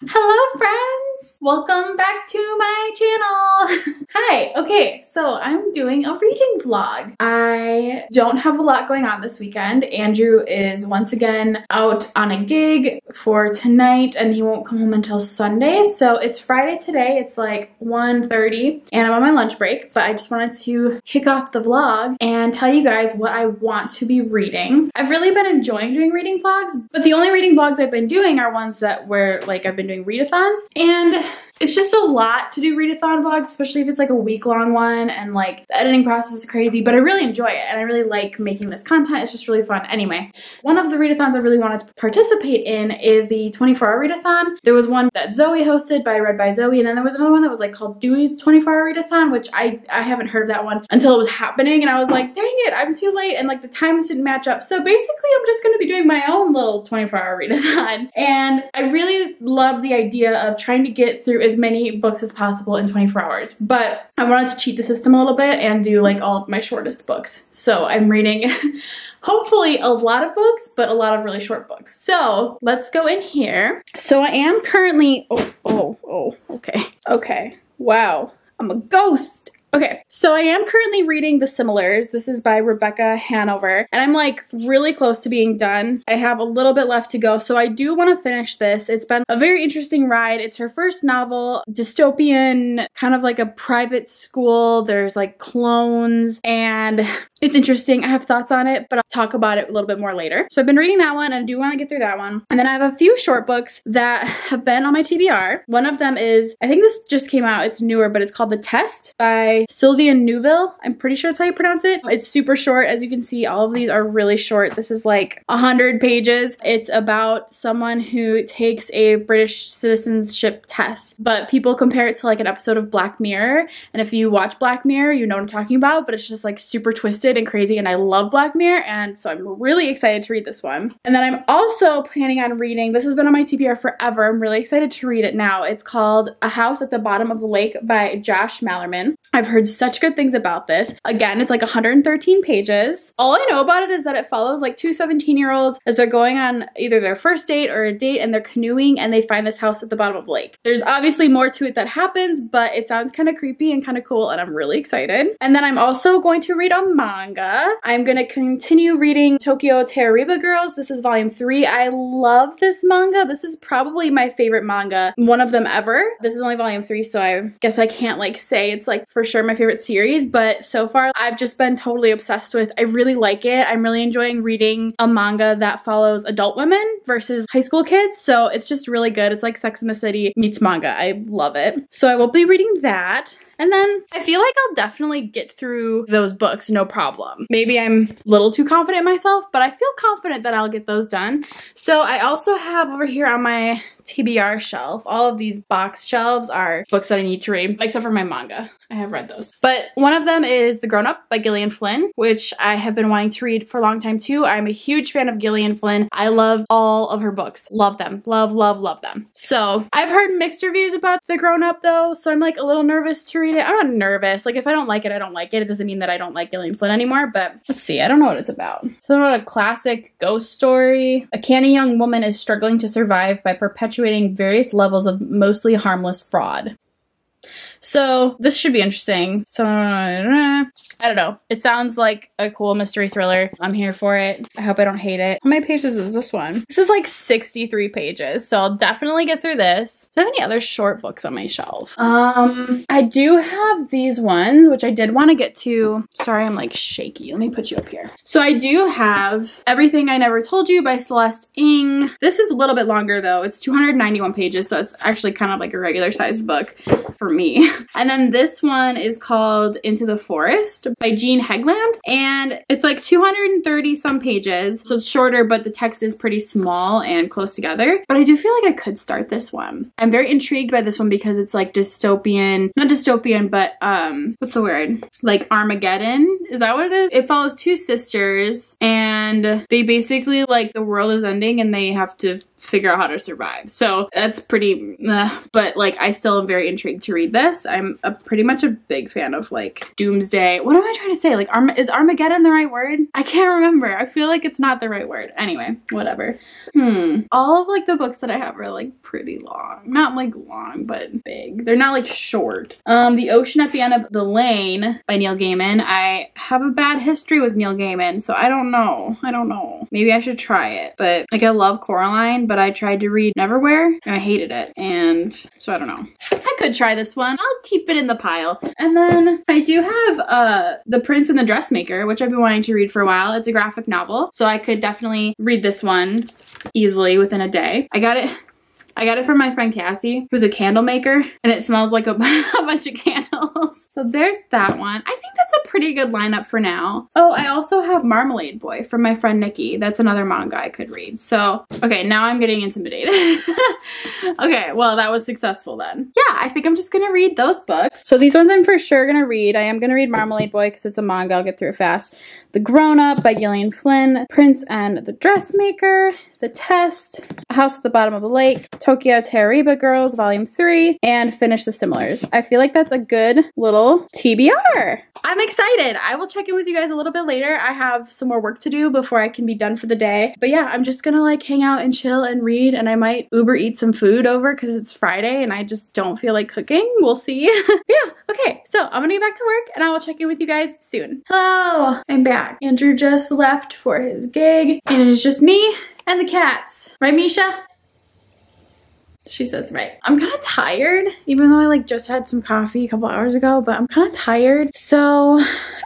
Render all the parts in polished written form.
Hello friends! Welcome back to my channel! Hi! Okay, so I'm doing a reading vlog. I don't have a lot going on this weekend. Andrew is once again out on a gig for tonight and he won't come home until Sunday. So it's Friday today, it's like 1:30 and I'm on my lunch break, but I just wanted to kick off the vlog and tell you guys what I want to be reading. I've really been enjoying doing reading vlogs, but the only reading vlogs I've been doing are ones that where like I've been doing readathons, and it's just a lot to do readathon vlogs, especially if it's like a week-long one and like the editing process is crazy, but I really enjoy it and I really like making this content. It's just really fun. Anyway, one of the readathons I really wanted to participate in is the 24-hour readathon. There was one that Zoe hosted by Read by Zoe, and then there was another one that was like called Dewey's 24-hour readathon, which I haven't heard of that one until it was happening, and I was like, dang it, I'm too late, and like the times didn't match up. So basically I'm just gonna be doing my own little 24-hour readathon, and I really love the idea of trying to get through as many books as possible in 24 hours, but I wanted to cheat the system a little bit and do like all of my shortest books. So I'm reading hopefully a lot of books, but a lot of really short books. So let's go in here. So I am currently, okay. Wow, I'm a ghost. Okay, so I am currently reading The Similars. This is by Rebecca Hanover, and I'm like really close to being done. I have a little bit left to go, so I do want to finish this. It's been a very interesting ride. It's her first novel, dystopian, kind of like a private school. There's like clones, and it's interesting. I have thoughts on it, but I'll talk about it a little bit more later. So I've been reading that one, and I do want to get through that one. And then I have a few short books that have been on my TBR. One of them is, I think this just came out, it's newer, but it's called The Test by Sylvia Neuville. I'm pretty sure that's how you pronounce it. It's super short. As you can see, all of these are really short. This is like 100 pages. It's about someone who takes a British citizenship test, but people compare it to like an episode of Black Mirror. And if you watch Black Mirror, you know what I'm talking about, but it's just like super twisted and crazy, and I love Black Mirror, and so I'm really excited to read this one. And then I'm also planning on reading, this has been on my TBR forever, I'm really excited to read it now. It's called A House at the Bottom of the Lake by Josh Malerman. I've heard such good things about this. Again, it's like 113 pages. All I know about it is that it follows like two 17-year-olds as they're going on either their first date or a date, and they're canoeing and they find this house at the bottom of the lake. There's obviously more to it that happens, but it sounds kind of creepy and kind of cool, and I'm really excited. And then I'm also going to read a manga. I'm going to continue reading Tokyo Terriba Girls. This is volume 3. I love this manga. This is probably my favorite manga, one of them ever. This is only volume 3, so I guess I can't like say it's like for sure my favorite series, but so far I've just been totally obsessed with. I really like it. I'm really enjoying reading a manga that follows adult women versus high school kids, so it's just really good. It's like Sex and the City meets manga. I love it. So I will be reading that. And then I feel like I'll definitely get through those books, no problem. Maybe I'm a little too confident in myself, but I feel confident that I'll get those done. So I also have over here on my TBR shelf, all of these box shelves are books that I need to read, except for my manga. I have read those. But one of them is The Grown Up by Gillian Flynn, which I have been wanting to read for a long time too. I'm a huge fan of Gillian Flynn. I love all of her books. Love them. Love, love, love them. So I've heard mixed reviews about The Grown Up though, so I'm like a little nervous to read it. I'm not nervous. Like if I don't like it, I don't like it. It doesn't mean that I don't like Gillian Flynn anymore, but let's see. I don't know what it's about. Something about a classic ghost story. A canny young woman is struggling to survive by perpetuating various levels of mostly harmless fraud. So this should be interesting. So I don't know. It sounds like a cool mystery thriller. I'm here for it. I hope I don't hate it. How many pages is this one? This is like 63 pages, so I'll definitely get through this. Do I have any other short books on my shelf? I do have these ones, which I did want to get to. Sorry, I'm like shaky. Let me put you up here. So I do have Everything I Never Told You by Celeste Ng. This is a little bit longer though. It's 291 pages, so it's actually kind of like a regular sized book for me. And then this one is called Into the Forest by Jean Hegland, and it's like 230 some pages, so it's shorter, but the text is pretty small and close together. But I do feel like I could start this one. I'm very intrigued by this one because it's like dystopian, not dystopian, but what's the word? Like Armageddon? Is that what it is? It follows two sisters, and they basically like the world is ending and they have to figure out how to survive. So that's pretty, but like I still am very intrigued to read this. I'm pretty much a big fan of like doomsday. What am I trying to say? Like is Armageddon the right word? I can't remember. I feel like it's not the right word. Anyway, whatever. All of like the books that I have are like pretty long. Not like long, but big. They're not like short. The Ocean at the End of the Lane by Neil Gaiman. I have a bad history with Neil Gaiman, so I don't know. Maybe I should try it. But like I love Coraline, but I tried to read Neverwhere and I hated it. And so I don't know. I could try this one. I'll keep it in the pile. And then I do have The Prince and the Dressmaker, which I've been wanting to read for a while. It's a graphic novel, so I could definitely read this one easily within a day. I got it from my friend Cassie, who's a candle maker, and it smells like a bunch of candles. So there's that one. I think that's a pretty good lineup for now. Oh, I also have Marmalade Boy from my friend Nikki. That's another manga I could read. So, okay, now I'm getting intimidated. Okay, well, that was successful then. Yeah, I think I'm just gonna read those books. So these ones I'm for sure gonna read. I am gonna read Marmalade Boy because it's a manga. I'll get through it fast. The Grown Up by Gillian Flynn, Prince and the Dressmaker, The Test, A House at the Bottom of the Lake, Tokyo Terriba Girls Volume 3, and finish The Similars. I feel like that's a good little TBR. I'm excited. I will check in with you guys a little bit later. I have some more work to do before I can be done for the day. But yeah, I'm just gonna like hang out and chill and read, and I might Uber eat some food over because it's Friday and I just don't feel like cooking. We'll see. Yeah, okay. So I'm gonna get back to work and I will check in with you guys soon. Hello, I'm back. Andrew just left for his gig and it is just me and the cats. Right, Misha? She says, right. I'm kind of tired, even though I like just had some coffee a couple hours ago, but I'm kind of tired. So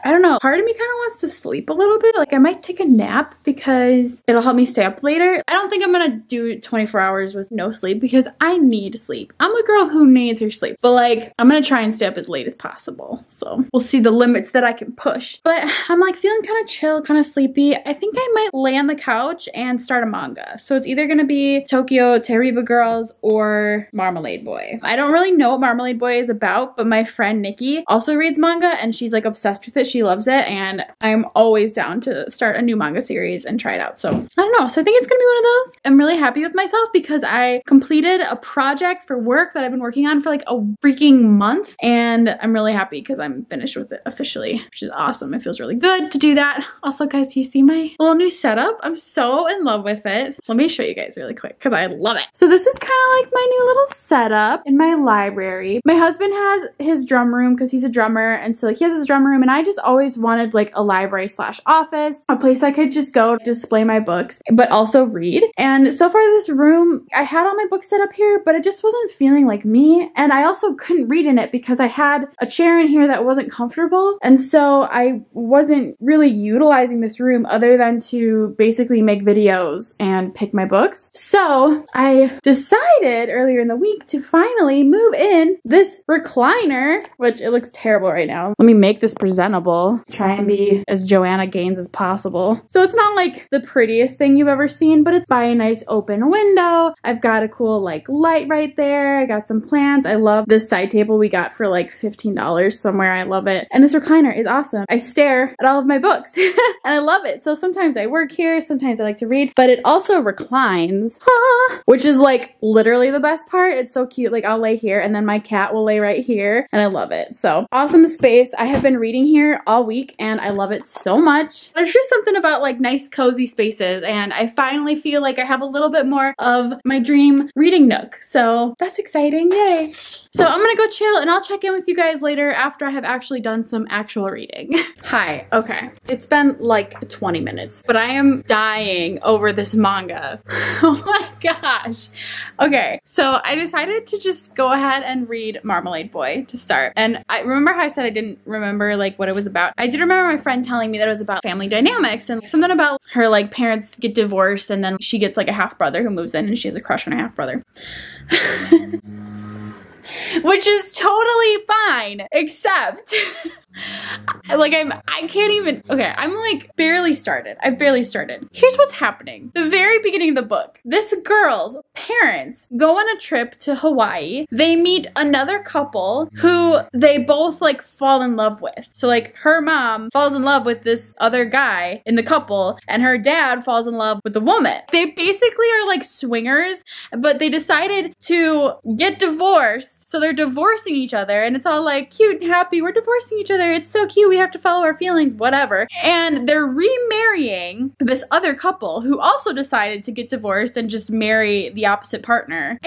I don't know. Part of me kind of wants to sleep a little bit. Like I might take a nap because it'll help me stay up later. I don't think I'm going to do 24 hours with no sleep because I need sleep. I'm a girl who needs her sleep, but like I'm going to try and stay up as late as possible. So we'll see the limits that I can push, but I'm like feeling kind of chill, kind of sleepy. I think I might lay on the couch and start a manga. So it's either going to be Tokyo Terriba Girls or Marmalade Boy. I don't really know what Marmalade Boy is about, but my friend Nikki also reads manga and she's like obsessed with it. She loves it and I'm always down to start a new manga series and try it out. So I don't know. So I think it's gonna be one of those. I'm really happy with myself because I completed a project for work that I've been working on for like a freaking month and I'm really happy because I'm finished with it officially, which is awesome. It feels really good to do that. Also, guys, do you see my little new setup? I'm so in love with it. Let me show you guys really quick because I love it. So this is kind of like my new little setup in my library. My husband has his drum room because he's a drummer, and so like he has his drum room, and I just always wanted like a library slash office, a place I could just go display my books but also read. And so far this room, I had all my books set up here, but it just wasn't feeling like me, and I also couldn't read in it because I had a chair in here that wasn't comfortable, and so I wasn't really utilizing this room other than to basically make videos and pick my books. So I decided earlier in the week to finally move in this recliner, which it looks terrible right now. Let me make this presentable. Try and be as Joanna Gaines as possible. So it's not like the prettiest thing you've ever seen, but it's by a nice open window. I've got a cool like light right there. I got some plants. I love this side table we got for like $15 somewhere. I love it. And this recliner is awesome. I stare at all of my books and I love it. So sometimes I work here, sometimes I like to read, but it also reclines, which is like literally the best part. It's so cute. Like I'll lay here and then my cat will lay right here and I love it. So awesome space. I have been reading here all week and I love it so much. There's just something about like nice cozy spaces and I finally feel like I have a little bit more of my dream reading nook. So that's exciting. Yay. So I'm gonna go chill and I'll check in with you guys later after I have actually done some actual reading. Hi. Okay. It's been like 20 minutes, but I am dying over this manga. Oh my gosh. Okay. So I decided to just go ahead and read Marmalade Boy to start. And I remember how I said I didn't remember like what it was about. I did remember my friend telling me that it was about family dynamics and something about her like parents get divorced and then she gets like a half brother who moves in and she has a crush on a half brother. Which is totally fine, except Like I can't even, okay, I'm like barely started. I've barely started. Here's what's happening. The very beginning of the book, this girl's parents go on a trip to Hawaii. They meet another couple who they both like fall in love with. So like her mom falls in love with this other guy in the couple and her dad falls in love with the woman. They basically are like swingers, but they decided to get divorced. So they're divorcing each other and it's all like cute and happy. We're divorcing each other. It's so cute. We have to follow our feelings, whatever. And they're remarrying this other couple who also decided to get divorced and just marry the opposite partner.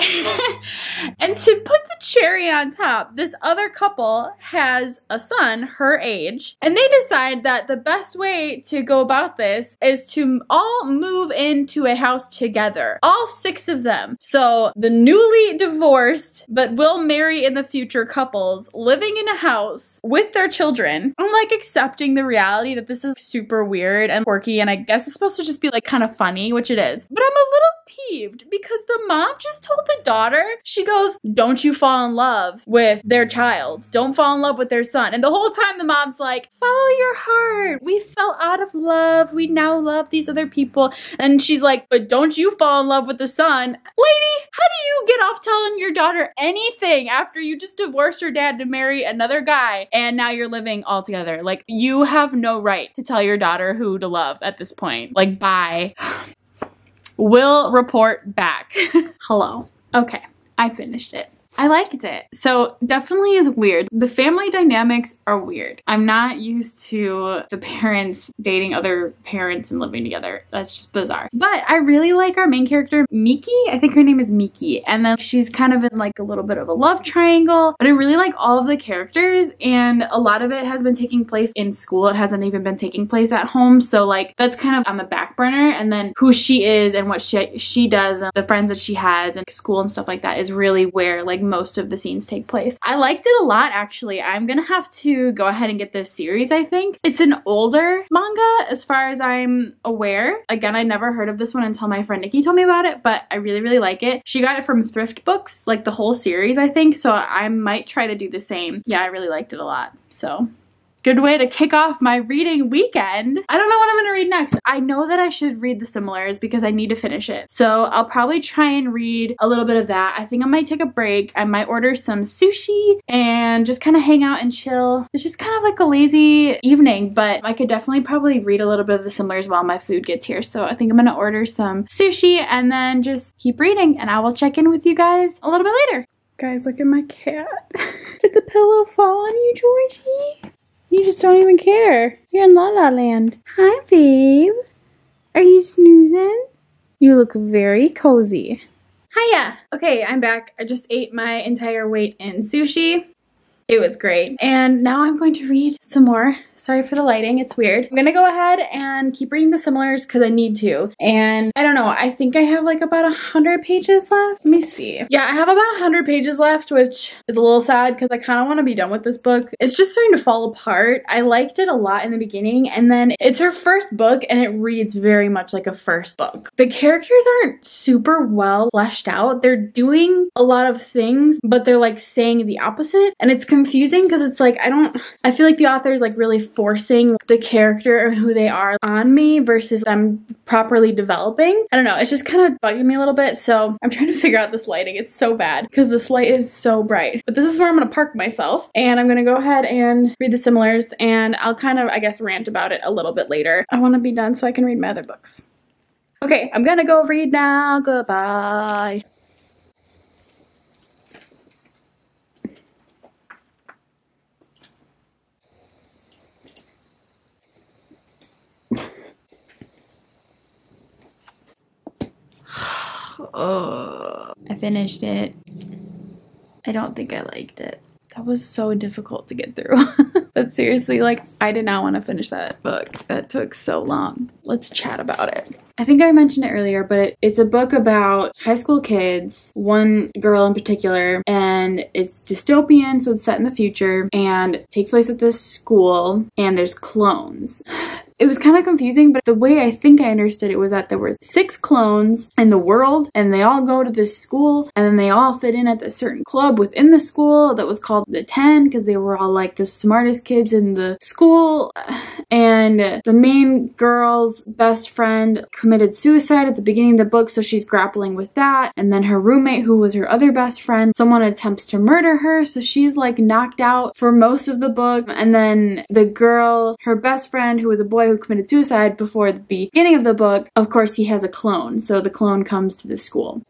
And to put the cherry on top, this other couple has a son her age, and they decide that the best way to go about this is to all move into a house together. All 6 of them. So the newly divorced but will marry in the future couples living in a house with their children. I'm like accepting the reality that this is super weird and quirky, and I guess it's supposed to just be like kind of funny, which it is. But I'm a little peeved because the mom just told the daughter, she goes, don't you fall in love with their child. Don't fall in love with their son. And the whole time the mom's like, follow your heart. We fell out of love. We now love these other people. And she's like, but don't you fall in love with the son. Lady, how do you get off telling your daughter anything after you just divorced your dad to marry another guy and now you're living all together? Like, you have no right to tell your daughter who to love at this point. Like, bye. Will report back. Hello. Okay, I finished it. I liked it. So definitely is weird. The family dynamics are weird. I'm not used to the parents dating other parents and living together. That's just bizarre. But I really like our main character, Miki. I think her name is Miki. And then she's kind of in like a little bit of a love triangle. But I really like all of the characters, and a lot of it has been taking place in school. It hasn't even been taking place at home. So like that's kind of on the back burner. And then who she is and what she does and the friends that she has and school and stuff like that is really where like most of the scenes take place. I liked it a lot, actually. I'm gonna have to go ahead and get this series, I think. It's an older manga as far as I'm aware. Again, I never heard of this one until my friend Nikki told me about it, but I really, really like it. She got it from Thrift Books, like the whole series, I think, so I might try to do the same. Yeah, I really liked it a lot, so good way to kick off my reading weekend. I don't know what I'm gonna read next. I know that I should read The Similars because I need to finish it. So I'll probably try and read a little bit of that. I think I might take a break. I might order some sushi and just kind of hang out and chill. It's just kind of like a lazy evening, but I could definitely probably read a little bit of The Similars while my food gets here. So I think I'm gonna order some sushi and then just keep reading, and I will check in with you guys a little bit later. Guys, look at my cat. Did the pillow fall on you, Georgie? You just don't even care. You're in La La Land. Hi, babe. Are you snoozing? You look very cozy. Hiya. Okay, I'm back. I just ate my entire weight in sushi. It was great. And now I'm going to read some more. Sorry for the lighting, it's weird. I'm gonna go ahead and keep reading The Similars because I need to. And I don't know, I think I have like about 100 pages left. Let me see. Yeah, I have about 100 pages left, which is a little sad because I kind of want to be done with this book. It's just starting to fall apart. I liked it a lot in the beginning, and then it's her first book and it reads very much like a first book. The characters aren't super well fleshed out. They're doing a lot of things, but they're like saying the opposite, and it's confusing because it's like I feel like the author is like really forcing the character or who they are on me versus them properly developing. I don't know, it's just kind of bugging me a little bit, so I'm trying to figure out this lighting. It's so bad because this light is so bright. But this is where I'm gonna park myself, and I'm gonna go ahead and read The Similars, and I'll kind of, I guess, rant about it a little bit later. I want to be done so I can read my other books. Okay, I'm gonna go read now. Goodbye. Oh, I finished it. I don't think I liked it. That was so difficult to get through. But seriously, like, I did not want to finish that book. That took so long. Let's chat about it. I think I mentioned it earlier, but it's a book about high school kids, one girl in particular, and it's dystopian, so it's set in the future, and it takes place at this school, and there's clones. it was kind of confusing, but the way I think I understood it was that there were 6 clones in the world and they all go to this school and then they all fit in at a certain club within the school that was called the 10 because they were all like the smartest kids in the school. And the main girl's best friend committed suicide at the beginning of the book, so she's grappling with that. And then her roommate, who was her other best friend, someone attempts to murder her, so she's like knocked out for most of the book. And then the girl, her best friend, who was a boy who committed suicide before the beginning of the book, of course he has a clone, so the clone comes to the school.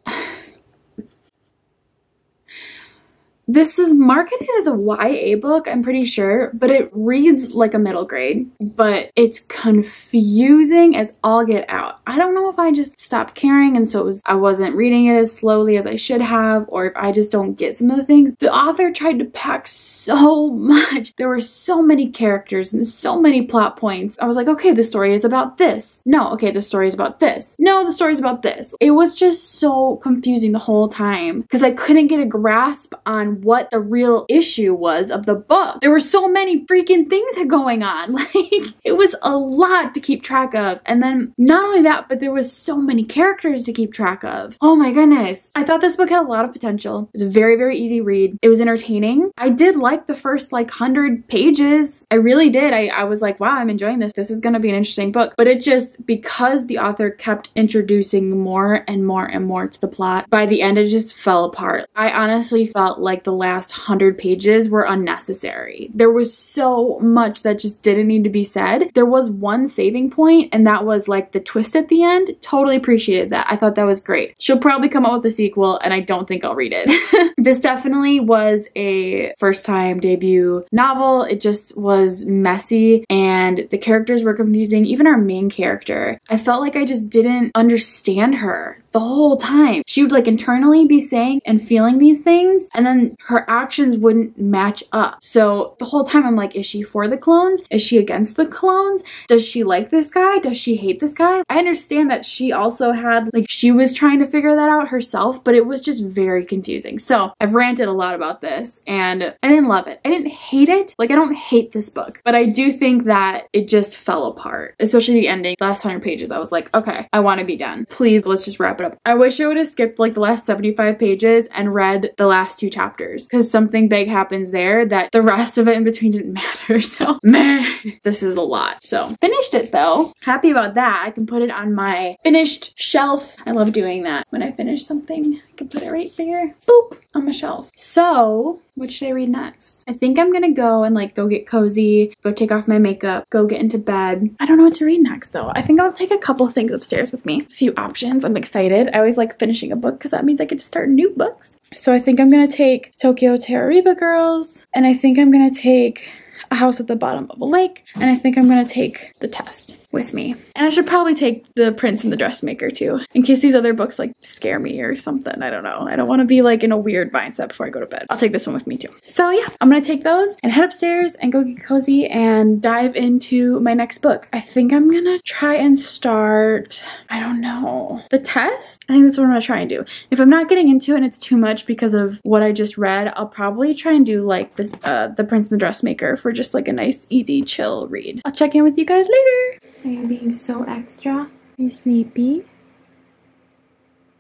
This is marketed as a YA book, I'm pretty sure, but it reads like a middle grade, but it's confusing as all get out. I don't know if I just stopped caring and so I wasn't reading it as slowly as I should have, or if I just don't get some of the things. The author tried to pack so much. There were so many characters and so many plot points. I was like, okay, the story is about this. No, okay, the story is about this. No, the story is about this. It was just so confusing the whole time because I couldn't get a grasp on what the real issue was of the book. There were so many freaking things going on. Like, it was a lot to keep track of. And then not only that, but there was so many characters to keep track of. Oh my goodness. I thought this book had a lot of potential. It was a very, very easy read. It was entertaining. I did like the first like 100 pages. I really did. I was like, wow, I'm enjoying this. This is going to be an interesting book. But it just, because the author kept introducing more and more and more to the plot, by the end it just fell apart. I honestly felt like the last 100 pages were unnecessary. There was so much that just didn't need to be said. There was one saving point, and that was like the twist at the end. Totally appreciated that. I thought that was great. She'll probably come out with a sequel, and I don't think I'll read it. This definitely was a first-time debut novel. It just was messy, and the characters were confusing. Even our main character, I felt like I just didn't understand her the whole time. She would like internally be saying and feeling these things, and then her actions wouldn't match up. So the whole time I'm like, is she for the clones? Is she against the clones? Does she like this guy? Does she hate this guy? I understand that she also had, like, she was trying to figure that out herself, but it was just very confusing. So I've ranted a lot about this and I didn't love it. I didn't hate it. Like, I don't hate this book, but I do think that it just fell apart, especially the ending. The last 100 pages, I was like, okay, I want to be done. Please, let's just wrap it up. I wish I would have skipped like the last 75 pages and read the last 2 chapters, because something big happens there that the rest of it in between didn't matter. So meh, this is a lot. So finished it though. Happy about that. I can put it on my finished shelf. I love doing that. When I finish something, I can put it right there, boop, on my shelf. So what should I read next? I think I'm gonna go and like go get cozy, go take off my makeup, go get into bed. I don't know what to read next though. I think I'll take a couple of things upstairs with me. A few options. I'm excited. I always like finishing a book because that means I get to start new books. So I think I'm gonna take Tokyo Terroriba Girls, and I think I'm gonna take A House at the Bottom of a Lake, and I think I'm gonna take The Test with me. And I should probably take The Prince and the Dressmaker too, in case these other books like scare me or something. I don't know. I don't want to be like in a weird mindset before I go to bed. I'll take this one with me too. So yeah, I'm gonna take those and head upstairs and go get cozy and dive into my next book. I think I'm gonna try and start, I don't know, The Test? I think that's what I'm gonna try and do. If I'm not getting into it and it's too much because of what I just read, I'll probably try and do like this, The Prince and the Dressmaker for just like a nice, easy, chill read. I'll check in with you guys later. Are you being so extra? Are you sleepy?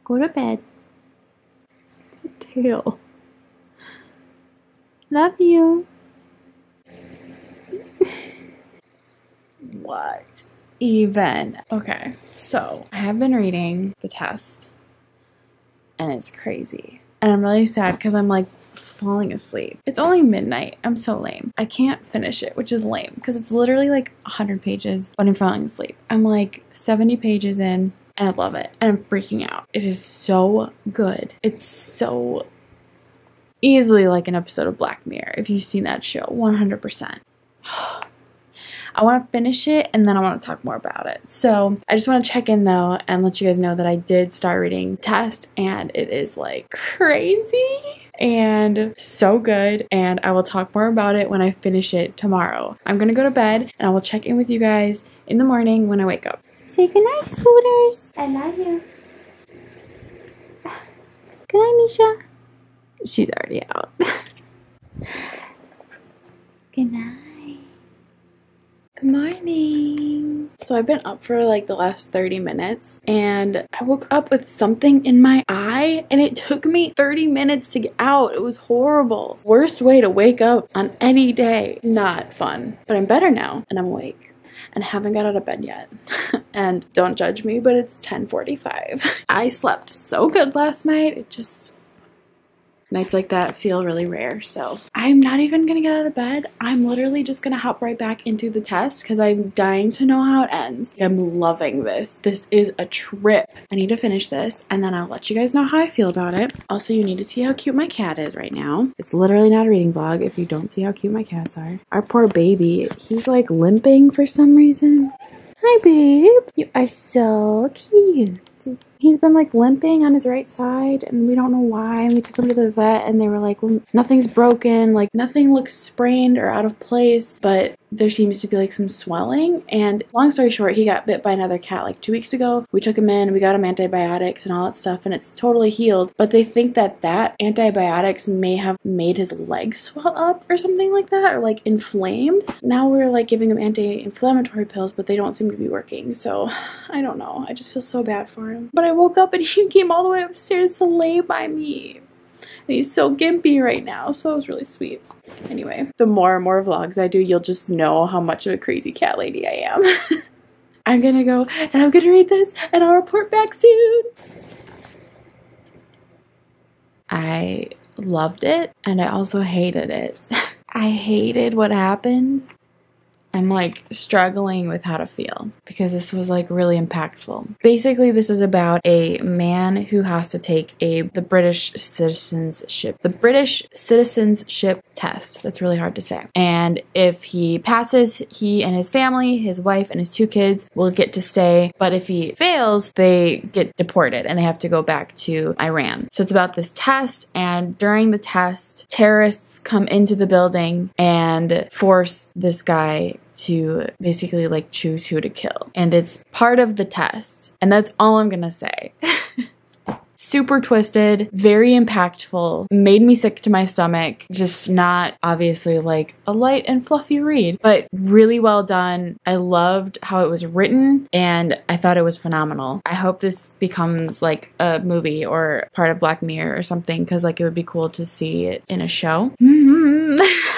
Go to bed. Tail. Love you. What even? Okay, so I have been reading The Test and it's crazy. And I'm really sad because I'm like falling asleep. It's only midnight. I'm so lame. I can't finish it, which is lame because it's literally like 100 pages, but I'm falling asleep. I'm like 70 pages in and I love it. And I'm freaking out. It is so good. It's so easily like an episode of Black Mirror. If you've seen that show, 100%. I want to finish it and then I want to talk more about it. So I just want to check in though and let you guys know that I did start reading Test and it is like crazy and so good, and I will talk more about it when I finish it tomorrow. I'm gonna go to bed and I will check in with you guys in the morning when I wake up. Say goodnight, Scooters. I love you. Good night, Misha. She's already out. Good night. Good morning. So I've been up for like the last 30 minutes and I woke up with something in my eye and it took me 30 minutes to get out. It was horrible. Worst way to wake up on any day. Not fun. But I'm better now and I'm awake and haven't got out of bed yet. And don't judge me, but it's 10:45. I slept so good last night. It just... nights like that feel really rare, so I'm not even gonna get out of bed. I'm literally just gonna hop right back into the test because I'm dying to know how it ends. I'm loving this. This is a trip. I need to finish this and then I'll let you guys know how I feel about it. Also, you need to see how cute my cat is right now. It's literally not a reading vlog if you don't see how cute my cats are. Our poor baby, he's like limping for some reason. Hi, babe. You are so cute. He's been like limping on his right side and we don't know why, and we took him to the vet and they were like, well, nothing's broken, like nothing looks sprained or out of place, but there seems to be like some swelling. And long story short, he got bit by another cat like 2 weeks ago. We took him in, we got him antibiotics and all that stuff, and it's totally healed, but they think that antibiotics may have made his legs swell up or something like that, or like inflamed. Now we're like giving him anti-inflammatory pills, but they don't seem to be working, so I don't know. I just feel so bad for him. But I woke up and he came all the way upstairs to lay by me. And he's so gimpy right now, so it was really sweet. Anyway, the more and more vlogs I do, you'll just know how much of a crazy cat lady I am. I'm gonna go and I'm gonna read this and I'll report back soon. I loved it and I also hated it. I hated what happened. I'm like struggling with how to feel because this was like really impactful. Basically, this is about a man who has to take the British citizenship test. That's really hard to say. And if he passes, he and his family, his wife and his 2 kids will get to stay. But if he fails, they get deported and they have to go back to Iran. So it's about this test, and during the test, terrorists come into the building and force this guy to basically like choose who to kill. And it's part of the test. And that's all I'm gonna say. Super twisted, very impactful, made me sick to my stomach. Just not obviously like a light and fluffy read, but really well done. I loved how it was written and I thought it was phenomenal. I hope this becomes like a movie or part of Black Mirror or something, because like it would be cool to see it in a show.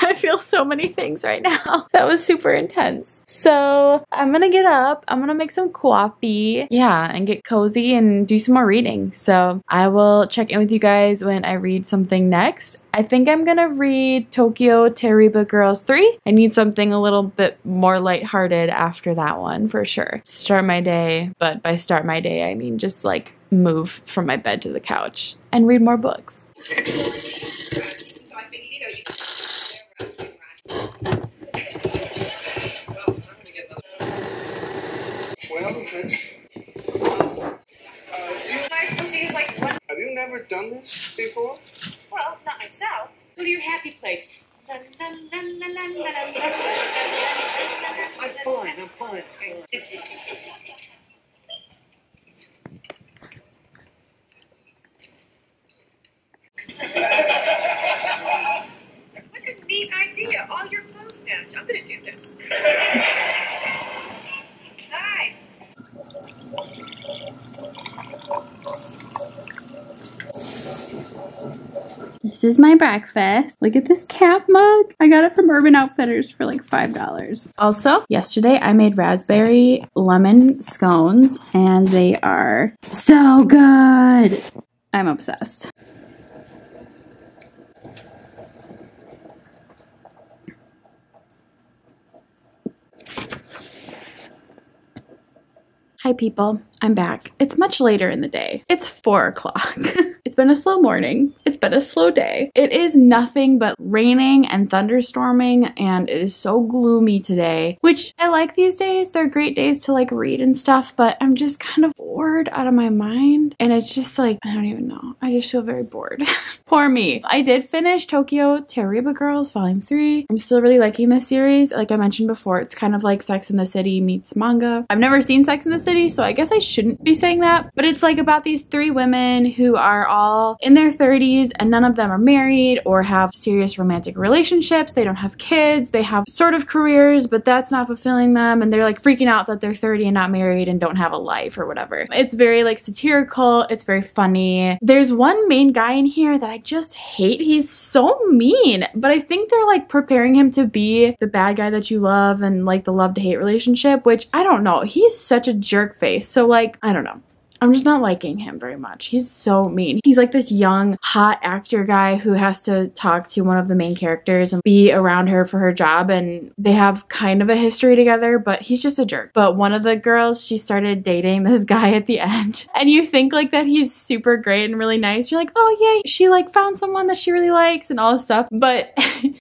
I feel so many things right now. That was super intense. So I'm gonna get up, I'm gonna make some coffee, yeah, and get cozy and do some more reading. So I will check in with you guys when I read something next. I think I'm gonna read Tokyo Teriba Girls 3. I need something a little bit more lighthearted after that one for sure. Start my day, but by start my day, I mean just like move from my bed to the couch and read more books. Well, that's... Have you never done this before? Well, not myself. Go to your happy place. I'm fine. What a neat idea. All your clothes match. I'm going to do this. Hi. This is my breakfast. Look at this cat mug. I got it from Urban Outfitters for like $5. Also, yesterday I made raspberry lemon scones and they are so good. I'm obsessed. Hi people, I'm back. It's much later in the day. It's 4 o'clock. It's been a slow morning. It's been a slow day. It is nothing but raining and thunderstorming, and it is so gloomy today, which I like these days. They're great days to like read and stuff, but I'm just kind of bored out of my mind, and it's just like, I don't even know. I just feel very bored. Poor me. I did finish Tokyo Teriba Girls Volume 3. I'm still really liking this series. Like I mentioned before, it's kind of like Sex and the City meets manga. I've never seen Sex and the City, so I guess I shouldn't be saying that, but it's like about these 3 women who are all in their 30s and none of them are married or have serious romantic relationships. They don't have kids. They have sort of careers, but that's not fulfilling them, and they're like freaking out that they're 30 and not married and don't have a life or whatever. It's very like satirical. It's very funny. There's one main guy in here that I just hate. He's so mean, but I think they're like preparing him to be the bad guy that you love and like the love to hate relationship, which I don't know. He's such a jerk face. So like, I don't know. I'm just not liking him very much. He's so mean. He's like this young, hot actor guy who has to talk to one of the main characters and be around her for her job, and they have kind of a history together, but he's just a jerk. But one of the girls, she started dating this guy at the end, and you think like that he's super great and really nice. You're like, oh yay, she like found someone that she really likes and all this stuff. But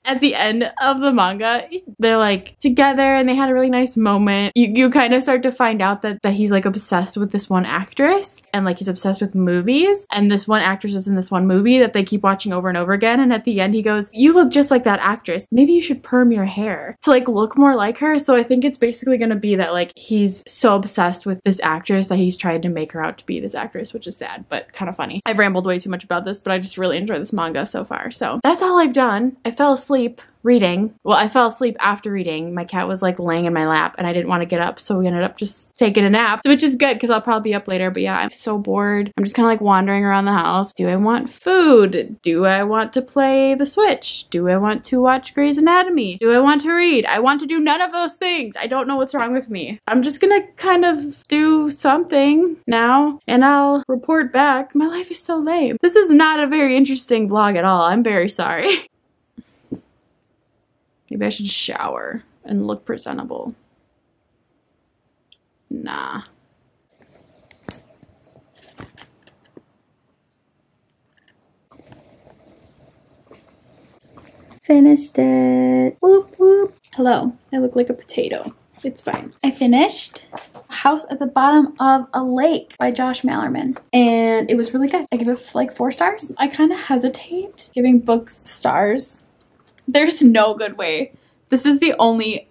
at the end of the manga, they're like together and they had a really nice moment. You kind of start to find out that he's like obsessed with this one actress, and like he's obsessed with movies, and this one actress is in this one movie that they keep watching over and over again, and at the end he goes, you look just like that actress, maybe you should perm your hair to like look more like her. So I think it's basically gonna be that like he's so obsessed with this actress that he's tried to make her out to be this actress, which is sad but kind of funny. I've rambled way too much about this, but I just really enjoy this manga so far. So that's all I've done. I fell asleep reading. Well, I fell asleep after reading. My cat was like laying in my lap and I didn't want to get up, so we ended up just taking a nap, which is good because I'll probably be up later. But yeah, I'm so bored. I'm just kind of like wandering around the house. Do I want food? Do I want to play the Switch? Do I want to watch Grey's Anatomy? Do I want to read? I want to do none of those things. I don't know what's wrong with me. I'm just gonna kind of do something now and I'll report back. My life is so lame. This is not a very interesting vlog at all. I'm very sorry. Maybe I should shower and look presentable. Nah. Finished it. Whoop whoop. Hello. I look like a potato. It's fine. I finished House at the Bottom of a Lake by Josh Malerman, and it was really good. I give it like 4 stars. I kind of hesitate giving books stars. There's no good way. This is the only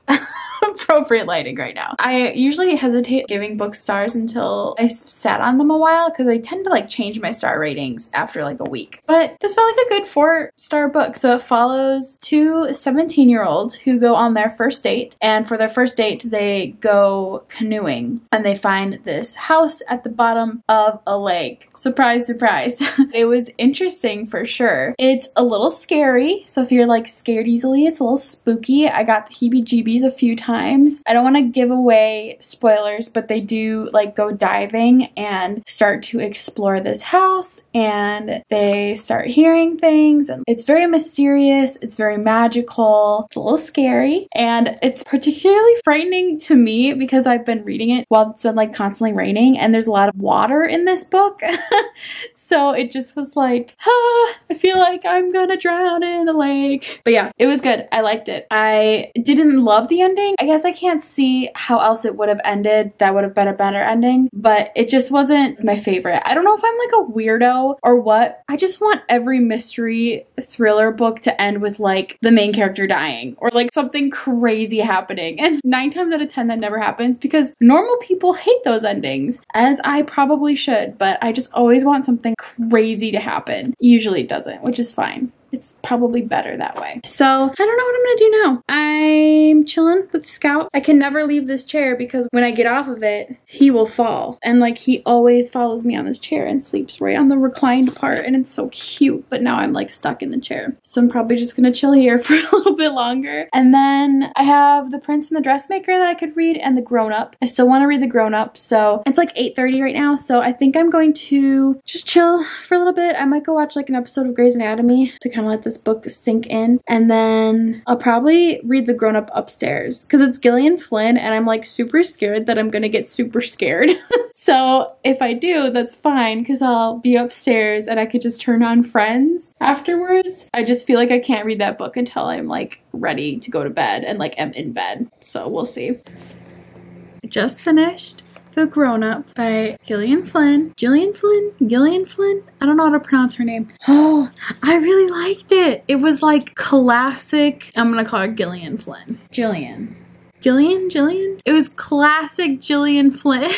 appropriate lighting right now. I usually hesitate giving books stars until I sat on them a while because I tend to like change my star ratings after like a week. But this felt like a good 4-star book. So it follows 2 17-year-olds who go on their first date, and for their first date they go canoeing and they find this house at the bottom of a lake. Surprise, surprise. It was interesting for sure. It's a little scary, so if you're like scared easily, it's a little spooky. I got the heebie-jeebies a few times. I don't want to give away spoilers, but they do like go diving and start to explore this house, and they start hearing things, and it's very mysterious, it's very magical, it's a little scary, and it's particularly frightening to me because I've been reading it while it's been like constantly raining and there's a lot of water in this book. So it just was like, I feel like I'm gonna drown in the lake. But yeah, it was good. I liked it. I didn't love the ending. I guess I can't see how else it would have ended that would have been a better ending, but it just wasn't my favorite. I don't know if I'm like a weirdo or what. I just want every mystery thriller book to end with like the main character dying or like something crazy happening. And 9 times out of 10 that never happens because normal people hate those endings, as I probably should, but I just always want something crazy to happen. Usually it doesn't, which is fine. It's probably better that way. So I don't know what I'm gonna do now. I'm chilling with Scout. I can never leave this chair because when I get off of it, he will fall. And like he always follows me on this chair and sleeps right on the reclined part, and it's so cute. But now I'm like stuck in the chair. So I'm probably just gonna chill here for a little bit longer. And then I have The Prince and the Dressmaker that I could read, and The Grown Up. I still wanna read The Grown Up. So it's like 8:30 right now. So I think I'm going to just chill for a little bit. I might go watch like an episode of Grey's Anatomy to kind of let this book sink in, and then I'll probably read The Grown Up upstairs because it's Gillian Flynn and I'm like super scared that I'm gonna get super scared. So if I do, that's fine because I'll be upstairs and I could just turn on Friends afterwards. I just feel like I can't read that book until I'm like ready to go to bed and like am in bed, so we'll see. I just finished The Grown Up by Gillian Flynn. Gillian Flynn? I don't know how to pronounce her name. Oh, I really liked it. It was like classic. I'm gonna call her Gillian Flynn. Gillian. It was classic Gillian Flynn.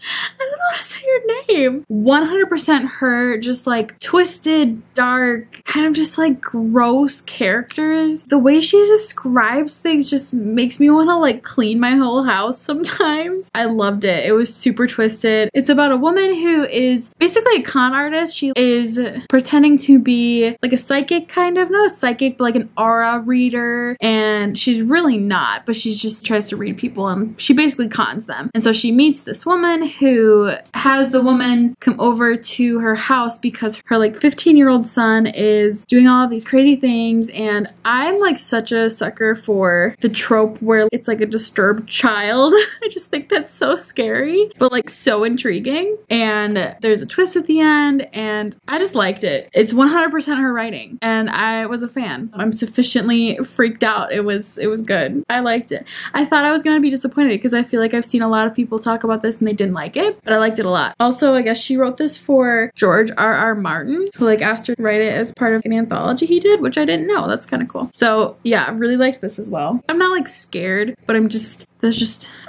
I don't know how to say her name. 100% her, just like twisted, dark, kind of just like gross characters. The way she describes things just makes me want to like clean my whole house sometimes. I loved it. It was super twisted. It's about a woman who is basically a con artist. She is pretending to be like a psychic, kind of, not a psychic, but like an aura reader, and she's really not, but she just tries to read people and she basically cons them. And so she meets this woman who has the woman come over to her house because her like 15-year-old son is doing all of these crazy things, and I'm like such a sucker for the trope where it's like a disturbed child. I just think that's so scary, but like so intriguing. And there's a twist at the end, and I just liked it. It's 100% her writing, and I was a fan. I'm sufficiently freaked out. It was good. I liked it. I thought I was gonna be disappointed because I feel like I've seen a lot of people talk about this and they didn't like it, but I liked it a lot. Also, I guess she wrote this for George R.R. Martin, who like asked her to write it as part of an anthology he did, which I didn't know. That's kind of cool. So yeah, I really liked this as well. I'm not like scared, but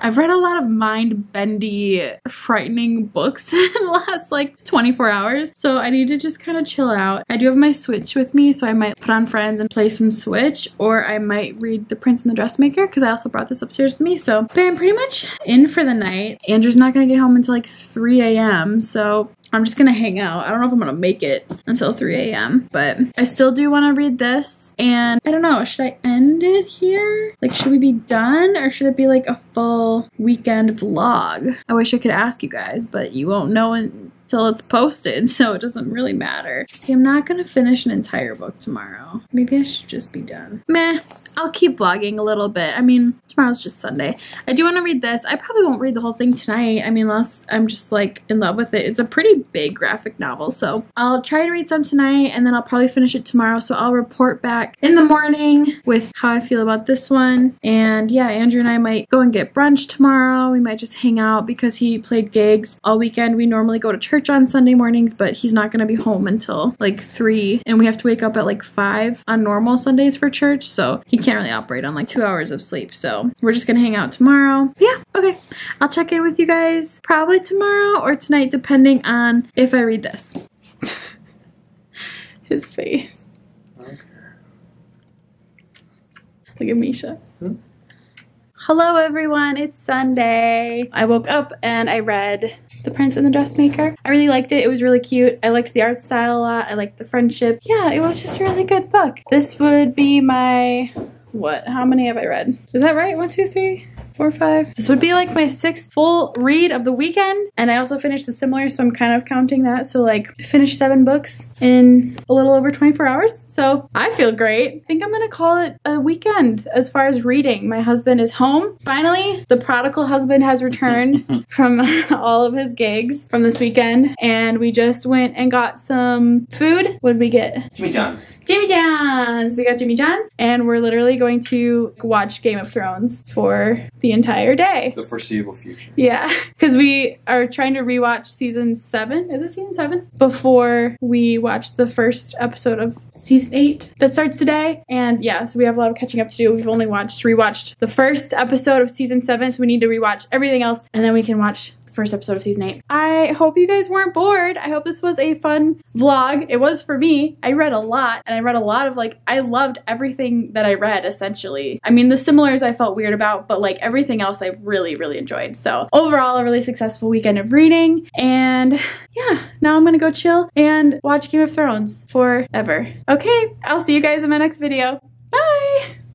I've read a lot of mind-bendy, frightening books in the last like 24 hours, so I need to just kind of chill out. I do have my Switch with me, so I might put on Friends and play some Switch, or I might read The Prince and the Dressmaker because I also brought this upstairs with me. So, but I'm pretty much in for the night. Andrew's not gonna get home until like 3 a.m., so I'm just gonna hang out. I don't know if I'm gonna make it until 3 a.m., but I still do want to read this. And I don't know, should I end it here? Like, should we be done, or should it be like a full weekend vlog? I wish I could ask you guys, but you won't know until it's posted, so it doesn't really matter. See, I'm not gonna finish an entire book tomorrow. Maybe I should just be done. Meh. I'll keep vlogging a little bit. I mean, tomorrow's just Sunday. I do want to read this. I probably won't read the whole thing tonight. I mean, unless I'm just like in love with it. It's a pretty big graphic novel, so I'll try to read some tonight and then I'll probably finish it tomorrow. So I'll report back in the morning with how I feel about this one. And yeah, Andrew and I might go and get brunch tomorrow. We might just hang out because he played gigs all weekend. We normally go to church on Sunday mornings, but he's not going to be home until like 3, and we have to wake up at like 5 on normal Sundays for church, so he can't really operate on like 2 hours of sleep. So we're just gonna hang out tomorrow. Yeah, okay. I'll check in with you guys probably tomorrow or tonight, depending on if I read this. His face. Okay. Look at Misha. Hello everyone, it's Sunday. I woke up and I read The Prince and the Dressmaker. I really liked it. It was really cute. I liked the art style a lot. I liked the friendship. Yeah, it was just a really good book. This would be my, what? How many have I read? Is that right? 1, 2, 3, 4, 5. This would be like my 6th full read of the weekend. And I also finished The Similar, so I'm kind of counting that. So like I finished 7 books in a little over 24 hours. So I feel great. I think I'm gonna call it a weekend as far as reading. My husband is home. Finally, the prodigal husband has returned from all of his gigs from this weekend. And we just went and got some food. What did we get? Jimmy John's. Jimmy John's! We got Jimmy John's, and we're literally going to watch Game of Thrones for the entire day. The foreseeable future. Yeah, because we are trying to rewatch season 7. Is it season 7? Before we watch the first episode of season 8 that starts today. And yeah, so we have a lot of catching up to do. We've only rewatched the first episode of season 7, so we need to rewatch everything else, and then we can watch first episode of season 8. I hope you guys weren't bored. I hope this was a fun vlog. It was for me. I read a lot, and I read a lot of like, I loved everything that I read essentially. I mean, The Similars I felt weird about, but like everything else I really, really enjoyed. So overall, a really successful weekend of reading. And yeah, now I'm gonna go chill and watch Game of Thrones forever. Okay, I'll see you guys in my next video.